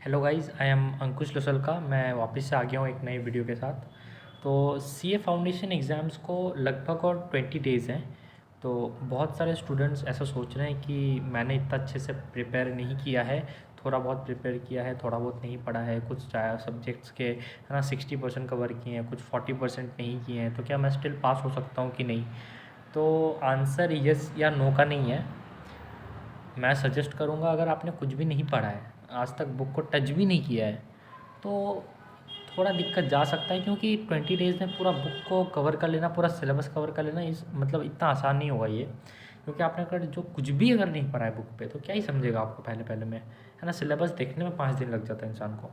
Hello guys, I am अंकुश लुसलका। मैं वापस से आ गया हूँ एक नई वीडियो के साथ। तो सीए फाउंडेशन एग्ज़ाम्स को लगभग और 20 डेज़ हैं। तो बहुत सारे स्टूडेंट्स ऐसा सोच रहे हैं कि मैंने इतना अच्छे से प्रिपेयर नहीं किया है, थोड़ा बहुत प्रिपेयर किया है, थोड़ा बहुत नहीं पढ़ा है, कुछ सब्जेक्ट्स के है ना 60% कवर किए हैं, कुछ 40% नहीं किए हैं, तो क्या मैं स्टिल पास हो सकता हूँ कि नहीं। तो आंसर यस या नो का नहीं है। मैं सजेस्ट करूँगा, अगर आपने कुछ भी नहीं पढ़ा है, आज तक बुक को टच भी नहीं किया है, तो थोड़ा दिक्कत जा सकता है, क्योंकि 20 डेज़ में पूरा बुक को कवर कर लेना, पूरा सिलेबस कवर कर लेना इस मतलब इतना आसान नहीं होगा ये। क्योंकि आपने अगर जो कुछ भी अगर नहीं पढ़ा है बुक पे, तो क्या ही समझेगा आपको पहले पहले में, है ना। सिलेबस देखने में 5 दिन लग जाता है इंसान को।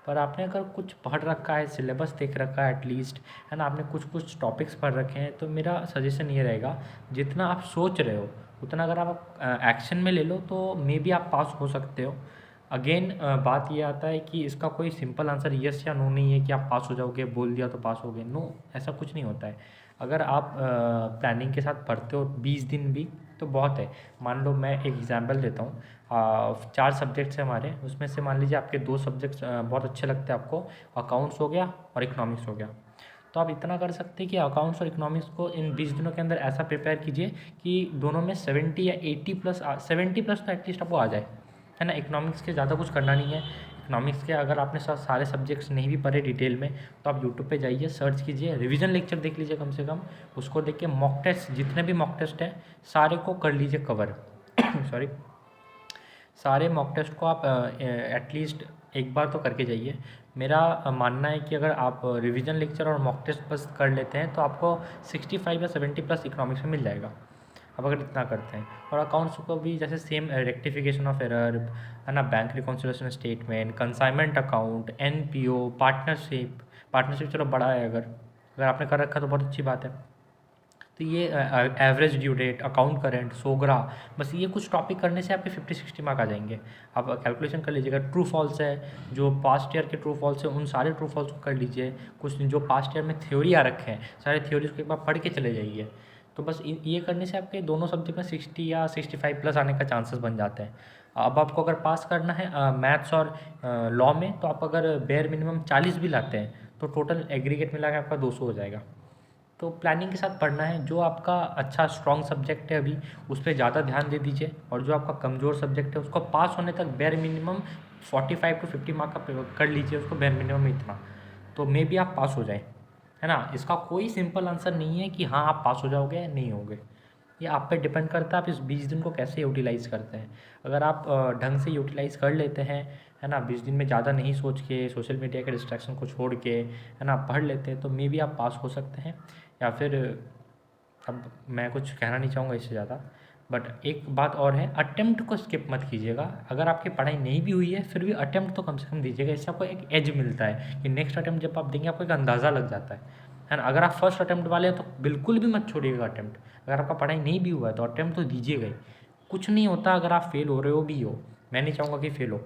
पर आपने अगर कुछ पढ़ रखा है, सिलेबस देख रखा है एटलीस्ट, है ना, आपने कुछ कुछ टॉपिक्स पढ़ रखे हैं, तो मेरा सजेशन ये रहेगा, जितना आप सोच रहे हो उतना अगर आप एक्शन में ले लो तो मे बी आप पास हो सकते हो। अगेन बात ये आता है कि इसका कोई सिंपल आंसर यस या नो नहीं है कि आप पास हो जाओगे, बोल दिया तो पास हो गए। नो, ऐसा कुछ नहीं होता है। अगर आप प्लानिंग के साथ पढ़ते हो 20 दिन भी, तो बहुत है। मान लो मैं एक एग्जांपल देता हूँ। 4 सब्जेक्ट्स हैं हमारे, उसमें से मान लीजिए आपके 2 सब्जेक्ट्स बहुत अच्छे लगते हैं आपको। अकाउंट्स हो गया और इकोनॉमिक्स हो गया। तो आप इतना कर सकते हैं कि अकाउंट्स और इकोनॉमिक्स को इन 20 दिनों के अंदर ऐसा प्रिपेयर कीजिए कि दोनों में 70 या 80+, 70+ तो एटलीस्ट आपको आ जाए, है ना। इकोनॉमिक्स के ज़्यादा कुछ करना नहीं है। इकोनॉमिक्स के अगर आपने सारे सब्जेक्ट्स नहीं भी पढ़े डिटेल में, तो आप यूट्यूब पे जाइए, सर्च कीजिए, रिवीजन लेक्चर देख लीजिए कम से कम। उसको देख के मॉक टेस्ट, जितने भी मॉक टेस्ट हैं सारे को कर लीजिए कवर। सॉरी, सारे मॉक टेस्ट को आप एटलीस्ट एक बार तो करके जाइए। मेरा मानना है कि अगर आप रिवीजन लेक्चर और मॉक टेस्ट बस कर लेते हैं, तो आपको 65 या 70+ इकोनॉमिक्स में मिल जाएगा, आप अगर इतना करते हैं। और अकाउंट्स को भी जैसे सेम, रेक्टिफिकेशन ऑफ एरर, है ना, bank reconciliation statement, consignment account, NPO, partnership. Partnership चलो बड़ा है, अगर अगर आपने कर रखा तो बहुत अच्छी बात है। तो ये average due date, account current, सोगरा, बस ये कुछ टॉपिक करने से आपके 50-60 मार्क आ जाएंगे। आप कैलकुलेशन कर लीजिएगा। ट्रू फॉल्स है, जो पास्ट ईयर के ट्रू फॉल्स है, उन सारे ट्रू फॉल्स को कर लीजिए। कुछ जो पास्ट ईयर में थ्योरी आ रखे हैं, सारे थ्योरीज को एक बार पढ़ के चले जाइए। तो बस ये करने से आपके दोनों सब्जेक्ट में 60 या 65+ आने का चांसेस बन जाते हैं। अब आपको अगर पास करना है मैथ्स और लॉ में, तो आप अगर बेयर मिनिमम 40 भी लाते हैं, तो टोटल एग्रीगेट मिला के आपका 200 हो जाएगा। तो प्लानिंग के साथ पढ़ना है। जो आपका अच्छा स्ट्रॉन्ग सब्जेक्ट है अभी, उस पर ज़्यादा ध्यान दे दीजिए, और जो आपका कमज़ोर सब्जेक्ट है उसको पास होने तक बेयर मिनिमम 45 to 50 मार्क का कर लीजिए उसको, बेयर मिनिमम इतना, तो मे बी आप पास हो जाए, है ना। इसका कोई सिंपल आंसर नहीं है कि हाँ आप पास हो जाओगे या नहीं होगे। ये आप पे डिपेंड करता है आप इस 20 दिन को कैसे यूटिलाइज़ करते हैं। अगर आप ढंग से यूटिलाइज़ कर लेते हैं, है ना, 20 दिन में ज़्यादा नहीं सोच के, सोशल मीडिया के डिस्ट्रैक्शन को छोड़ के, है ना, पढ़ लेते हैं, तो मे बी आप पास हो सकते हैं। या फिर अब मैं कुछ कहना नहीं चाहूँगा इससे ज़्यादा। बट एक बात और है, अटेम्प्ट को स्किप मत कीजिएगा। अगर आपकी पढ़ाई नहीं भी हुई है, फिर भी अटेम्प्ट तो कम से कम दीजिएगा। इससे आपको एक एज मिलता है कि नेक्स्ट अटेम्प्ट जब आप देंगे, आपको एक अंदाज़ा लग जाता है ना। अगर आप फर्स्ट अटेम्प्ट वाले हैं, तो बिल्कुल भी मत छोड़िएगा अटेम्प्ट। अगर आपका पढ़ाई नहीं भी हुआ है, तो अटेम्प्ट तो दीजिएगा ही। कुछ नहीं होता अगर आप फेल हो रहे हो भी हो, मैं नहीं चाहूँगा कि फेल हो।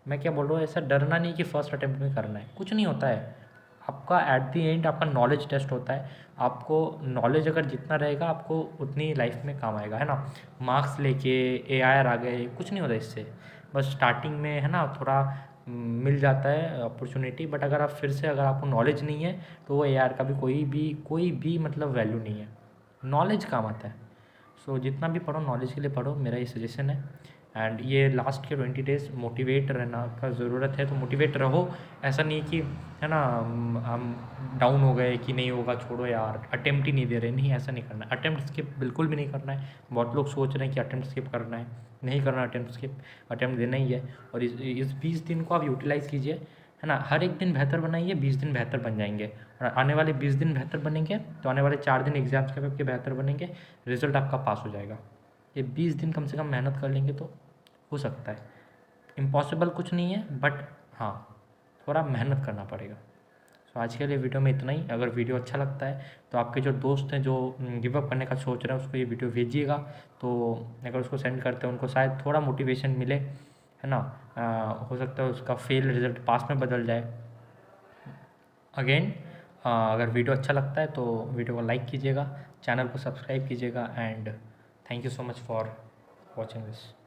मैं क्या बोल रहा हूँ, ऐसा डरना नहीं कि फ़र्स्ट अटेम्प्ट में करना है, कुछ नहीं होता है। आपका एट द एंड आपका नॉलेज टेस्ट होता है। आपको नॉलेज अगर जितना रहेगा, आपको उतनी लाइफ में काम आएगा, है ना। मार्क्स लेके एआईआर आ गए, कुछ नहीं होता इससे। बस स्टार्टिंग में, है ना, थोड़ा मिल जाता है अपॉर्चुनिटी, बट अगर आप फिर से, अगर आपको नॉलेज नहीं है, तो वो एआईआर का भी कोई भी मतलब वैल्यू नहीं है। नॉलेज काम आता है। सो जितना भी पढ़ो, नॉलेज के लिए पढ़ो, मेरा ये सजेशन है। एंड ये लास्ट के 20 डेज़ मोटिवेट रहना का ज़रूरत है, तो मोटिवेट रहो। ऐसा नहीं कि, है ना, हम डाउन हो गए कि नहीं होगा, छोड़ो यार, अटेम्प्ट ही नहीं दे रहे। नहीं, ऐसा नहीं करना है। अटेम्प्ट स्किप बिल्कुल भी नहीं करना है। बहुत लोग सोच रहे हैं कि अटेम्प्ट स्किप करना है, नहीं करना अटेम्प्ट स्किप, अटेम्प्ट देना ही है। और इस 20 दिन को आप यूटिलाइज़ कीजिए, है ना। हर एक दिन बेहतर बनाइए, 20 दिन बेहतर बन जाएंगे। और आने वाले 20 दिन बेहतर बनेंगे, तो आने वाले 4 दिन एग्जाम्स के आपके बेहतर बनेंगे, रिजल्ट आपका पास हो जाएगा। ये 20 दिन कम से कम मेहनत कर लेंगे तो हो सकता है। इम्पॉसिबल कुछ नहीं है, बट हाँ, थोड़ा मेहनत करना पड़ेगा। सो आज के लिए वीडियो में इतना ही। अगर वीडियो अच्छा लगता है, तो आपके जो दोस्त हैं जो गिव अप करने का सोच रहे हैं, उसको ये वीडियो भेजिएगा। तो अगर उसको सेंड करते हैं, उनको शायद थोड़ा मोटिवेशन मिले, है ना। हो सकता है उसका फेल रिजल्ट पास में बदल जाए। अगेन, अगर वीडियो अच्छा लगता है तो वीडियो को लाइक कीजिएगा, चैनल को सब्सक्राइब कीजिएगा, and thank you so much for watching this.